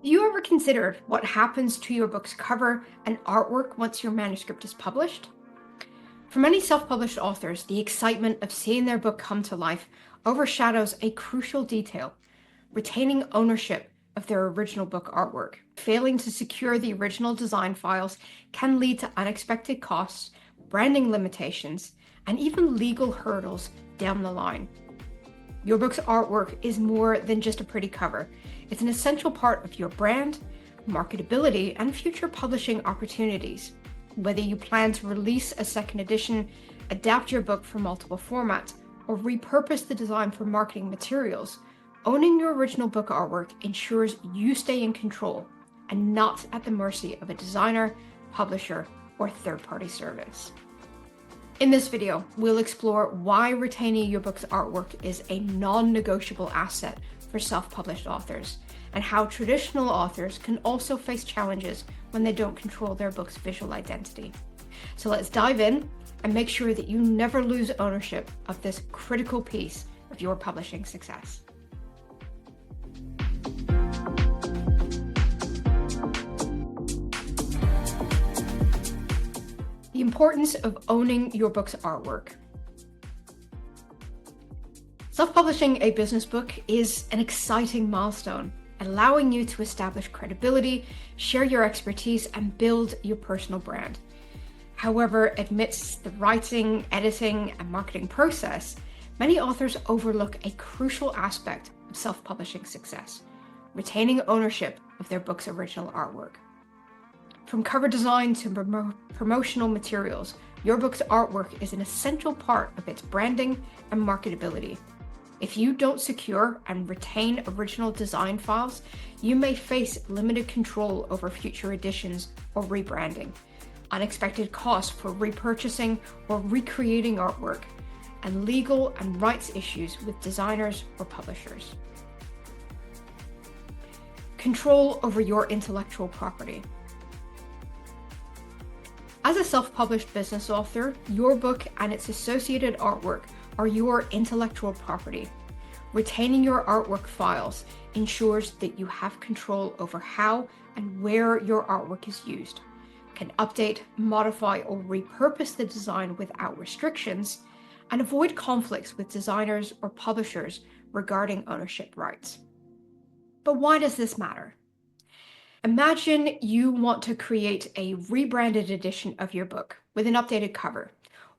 You ever considered what happens to your book's cover and artwork once your manuscript is published? For many self-published authors, the excitement of seeing their book come to life overshadows a crucial detail: retaining ownership of their original book artwork. Failing to secure the original design files can lead to unexpected costs, branding limitations, and even legal hurdles down the line. Your book's artwork is more than just a pretty cover. It's an essential part of your brand, marketability, and future publishing opportunities. Whether you plan to release a second edition, adapt your book for multiple formats, or repurpose the design for marketing materials, owning your original book artwork ensures you stay in control and not at the mercy of a designer, publisher, or third-party service. In this video, we'll explore why retaining your book's artwork is a non-negotiable asset for self-published authors, and how traditional authors can also face challenges when they don't control their book's visual identity. So let's dive in and make sure that you never lose ownership of this critical piece of your publishing success. The importance of owning your book's artwork. Self-publishing a business book is an exciting milestone, allowing you to establish credibility, share your expertise, and build your personal brand. However, amidst the writing, editing, and marketing process, many authors overlook a crucial aspect of self-publishing success: retaining ownership of their book's original artwork. From cover design to promotional materials, your book's artwork is an essential part of its branding and marketability. If you don't secure and retain original design files, you may face limited control over future editions or rebranding, unexpected costs for repurchasing or recreating artwork, and legal and rights issues with designers or publishers. Control over your intellectual property. As a self-published business author, your book and its associated artwork are your intellectual property. Retaining your artwork files ensures that you have control over how and where your artwork is used, can update, modify, or repurpose the design without restrictions, and avoid conflicts with designers or publishers regarding ownership rights. But why does this matter? Imagine you want to create a rebranded edition of your book with an updated cover,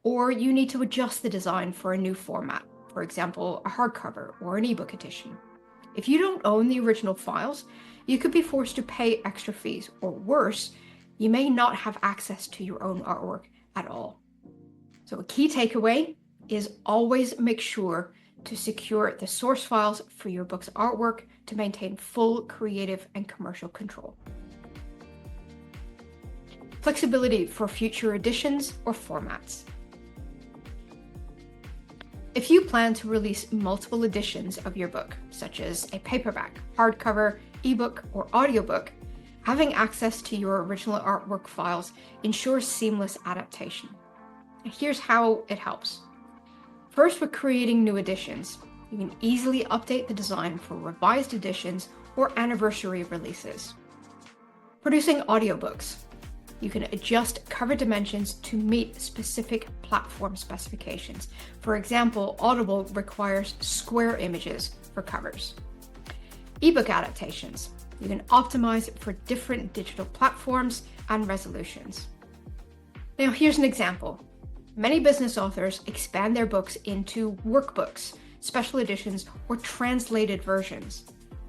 or you need to adjust the design for a new format, for example, a hardcover or an ebook edition. If you don't own the original files, you could be forced to pay extra fees, or worse, you may not have access to your own artwork at all. So a key takeaway is always make sure to secure the source files for your book's artwork to maintain full creative and commercial control. Flexibility for future editions or formats. If you plan to release multiple editions of your book, such as a paperback, hardcover, ebook, or audiobook, having access to your original artwork files ensures seamless adaptation. And here's how it helps. First, with creating new editions, you can easily update the design for revised editions or anniversary releases. Producing audiobooks, you can adjust cover dimensions to meet specific platform specifications. For example, Audible requires square images for covers. Ebook adaptations, you can optimize for different digital platforms and resolutions. Now, here's an example. Many business authors expand their books into workbooks, special editions, or translated versions.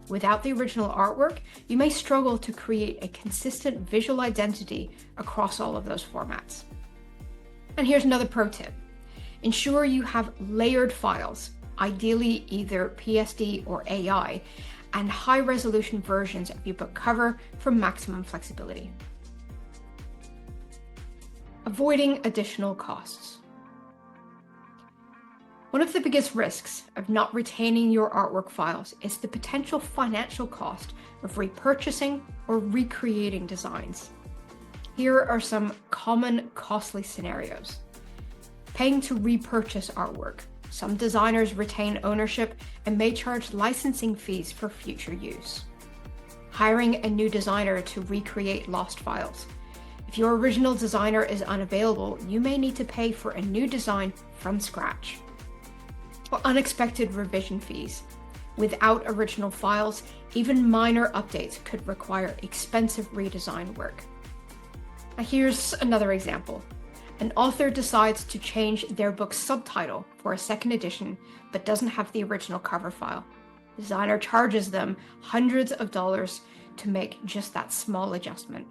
Without the original artwork, you may struggle to create a consistent visual identity across all of those formats. And here's another pro tip. Ensure you have layered files, ideally either PSD or AI, and high-resolution versions of your book cover for maximum flexibility. Avoiding additional costs. One of the biggest risks of not retaining your artwork files is the potential financial cost of repurchasing or recreating designs. Here are some common costly scenarios. Paying to repurchase artwork. Some designers retain ownership and may charge licensing fees for future use. hiring a new designer to recreate lost files. If your original designer is unavailable, you may need to pay for a new design from scratch. Or unexpected revision fees. Without original files, even minor updates could require expensive redesign work. Now here's another example. An author decides to change their book's subtitle for a second edition, but doesn't have the original cover file. The designer charges them hundreds of dollars to make just that small adjustment.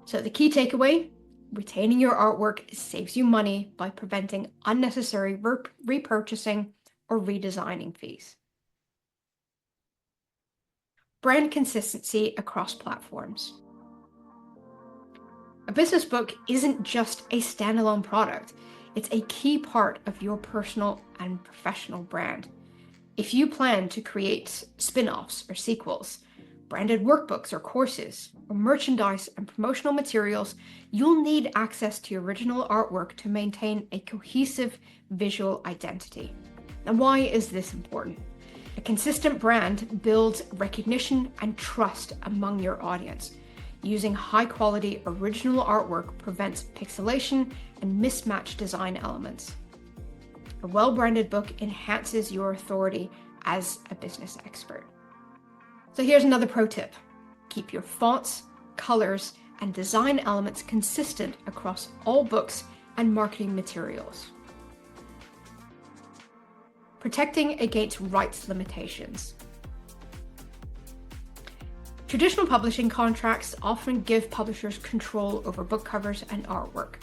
So the key takeaway, retaining your artwork saves you money by preventing unnecessary repurchasing or redesigning fees. Brand consistency across platforms. A business book isn't just a standalone product. It's a key part of your personal and professional brand. If you plan to create spin-offs or sequels, branded workbooks or courses, or merchandise and promotional materials, you'll need access to your original artwork to maintain a cohesive visual identity. And why is this important? A consistent brand builds recognition and trust among your audience. Using high-quality original artwork prevents pixelation and mismatched design elements. A well-branded book enhances your authority as a business expert. So here's another pro tip. Keep your fonts, colors, and design elements consistent across all books and marketing materials. Protecting against rights limitations. Traditional publishing contracts often give publishers control over book covers and artwork.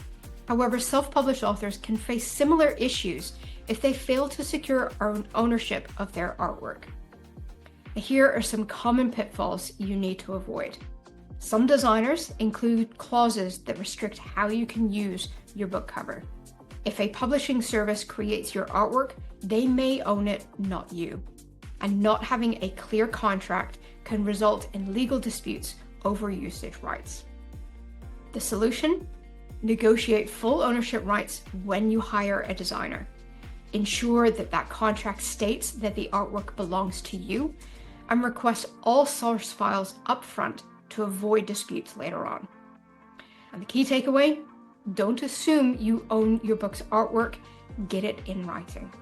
However, self-published authors can face similar issues if they fail to secure ownership of their artwork. Here are some common pitfalls you need to avoid. Some designers include clauses that restrict how you can use your book cover. If a publishing service creates your artwork, they may own it, not you. And not having a clear contract can result in legal disputes over usage rights. The solution? Negotiate full ownership rights when you hire a designer. Ensure that contract states that the artwork belongs to you, and request all source files upfront to avoid disputes later on. And the key takeaway? Don't assume you own your book's artwork, get it in writing.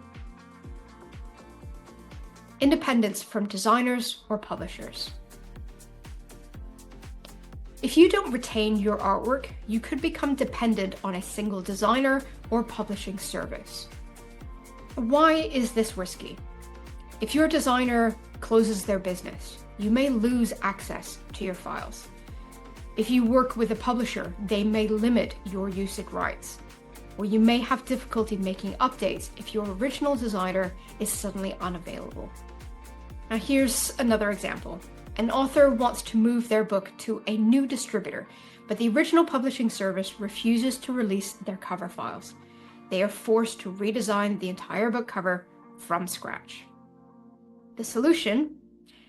Independence from designers or publishers. If you don't retain your artwork, you could become dependent on a single designer or publishing service. Why is this risky? If your designer closes their business, you may lose access to your files. If you work with a publisher, they may limit your usage rights, or you may have difficulty making updates if your original designer is suddenly unavailable. Now here's another example. An author wants to move their book to a new distributor, but the original publishing service refuses to release their cover files. They are forced to redesign the entire book cover from scratch. The solution?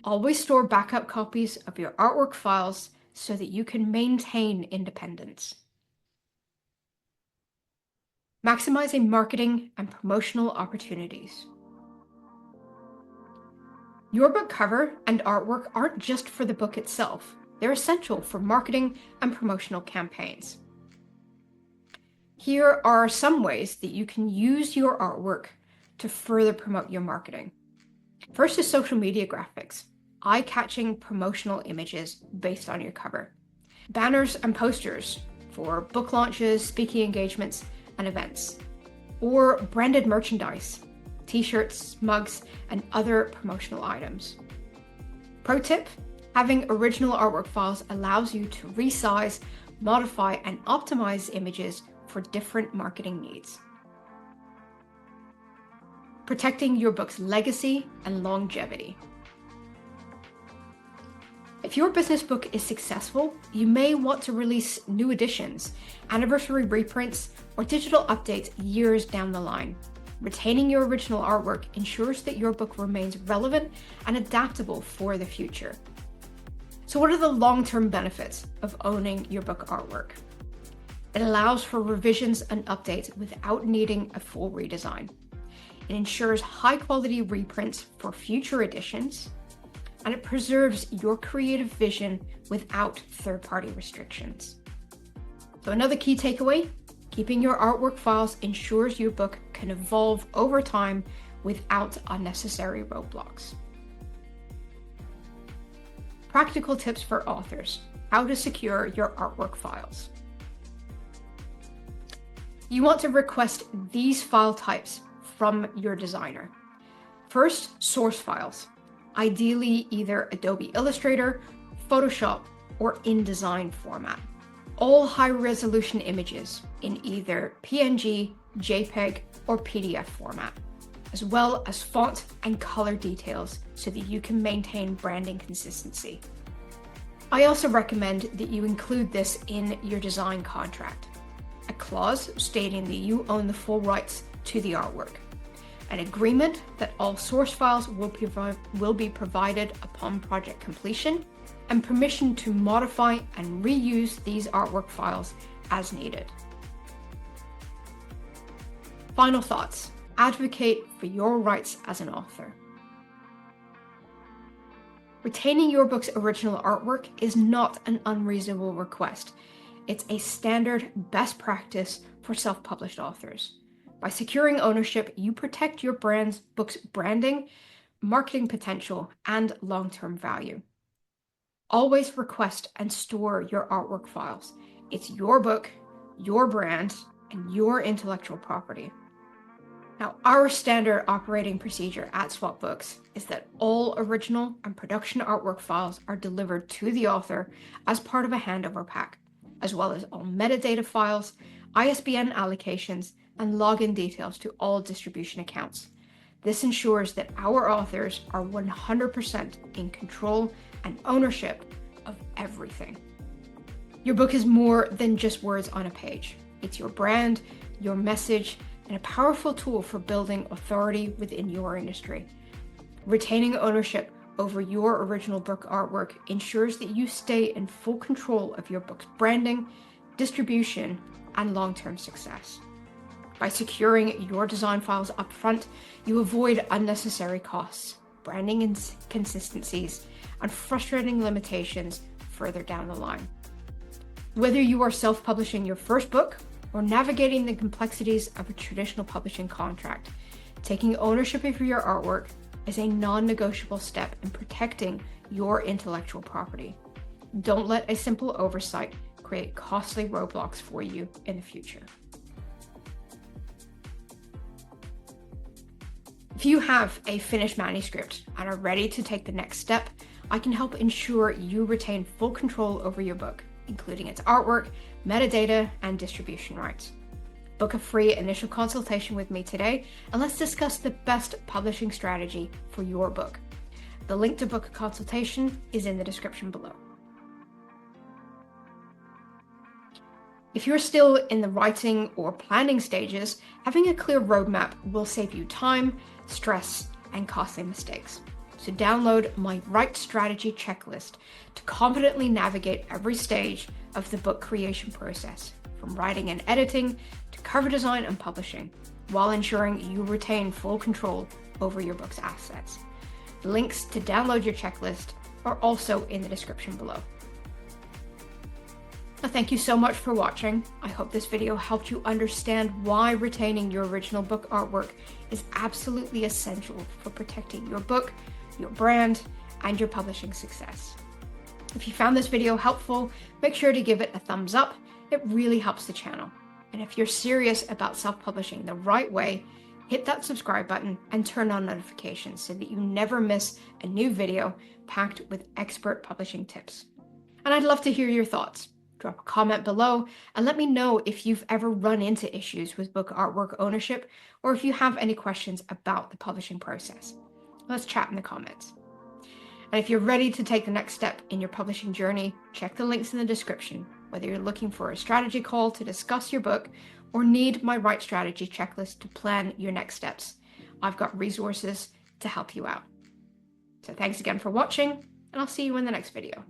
Always store backup copies of your artwork files so that you can maintain independence. Maximizing marketing and promotional opportunities. Your book cover and artwork aren't just for the book itself. They're essential for marketing and promotional campaigns. Here are some ways that you can use your artwork to further promote your marketing. First is social media graphics, eye-catching promotional images based on your cover. Banners and posters for book launches, speaking engagements, and events. Or branded merchandise, t-shirts, mugs, and other promotional items. Pro tip, having original artwork files allows you to resize, modify, and optimize images for different marketing needs. Protecting your book's legacy and longevity. If your business book is successful, you may want to release new editions, anniversary reprints, or digital updates years down the line. Retaining your original artwork ensures that your book remains relevant and adaptable for the future. So what are the long-term benefits of owning your book artwork? It allows for revisions and updates without needing a full redesign. It ensures high-quality reprints for future editions. and it preserves your creative vision without third-party restrictions. So another key takeaway, keeping your artwork files ensures your book can evolve over time without unnecessary roadblocks. Practical tips for authors: how to secure your artwork files. You want to request these file types from your designer. First, source files, ideally either Adobe Illustrator, Photoshop, or InDesign format. All high-resolution images in either PNG, JPEG, or PDF format, as well as font and color details so that you can maintain branding consistency. I also recommend that you include this in your design contract. A clause stating that you own the full rights to the artwork. An agreement that all source files will be provided upon project completion, and permission to modify and reuse these artwork files as needed. Final thoughts: advocate for your rights as an author. Retaining your book's original artwork is not an unreasonable request. It's a standard best practice for self-published authors. By securing ownership, you protect your book's branding, marketing potential, and long-term value. Always request and store your artwork files. It's your book, your brand, and your intellectual property. Now, our standard operating procedure at Swap Books is that all original and production artwork files are delivered to the author as part of a handover pack, as well as all metadata files, ISBN allocations, and login details to all distribution accounts. This ensures that our authors are 100% in control and ownership of everything. Your book is more than just words on a page. It's your brand, your message, and a powerful tool for building authority within your industry. Retaining ownership over your original book artwork ensures that you stay in full control of your book's branding, distribution, and long-term success. By securing your design files upfront, you avoid unnecessary costs, branding inconsistencies, and frustrating limitations further down the line. Whether you are self-publishing your first book or navigating the complexities of a traditional publishing contract, taking ownership of your artwork is a non-negotiable step in protecting your intellectual property. Don't let a simple oversight create costly roadblocks for you in the future. If you have a finished manuscript and are ready to take the next step, I can help ensure you retain full control over your book, including its artwork, metadata, and distribution rights. Book a free initial consultation with me today, and let's discuss the best publishing strategy for your book. The link to book a consultation is in the description below. If you're still in the writing or planning stages, having a clear roadmap will save you time, stress, and costly mistakes. So download my Write Strategy checklist to confidently navigate every stage of the book creation process, from writing and editing to cover design and publishing, while ensuring you retain full control over your book's assets. The links to download your checklist are also in the description below. Well, thank you so much for watching. I hope this video helped you understand why retaining your original book artwork is absolutely essential for protecting your book, your brand, and your publishing success. If you found this video helpful, make sure to give it a thumbs up. It really helps the channel. And if you're serious about self-publishing the right way, hit that subscribe button and turn on notifications so that you never miss a new video packed with expert publishing tips. And I'd love to hear your thoughts. Drop a comment below and let me know if you've ever run into issues with book artwork ownership, or if you have any questions about the publishing process. Let's chat in the comments. And if you're ready to take the next step in your publishing journey, check the links in the description, whether you're looking for a strategy call to discuss your book or need my Write Strategy checklist to plan your next steps. I've got resources to help you out. So thanks again for watching, and I'll see you in the next video.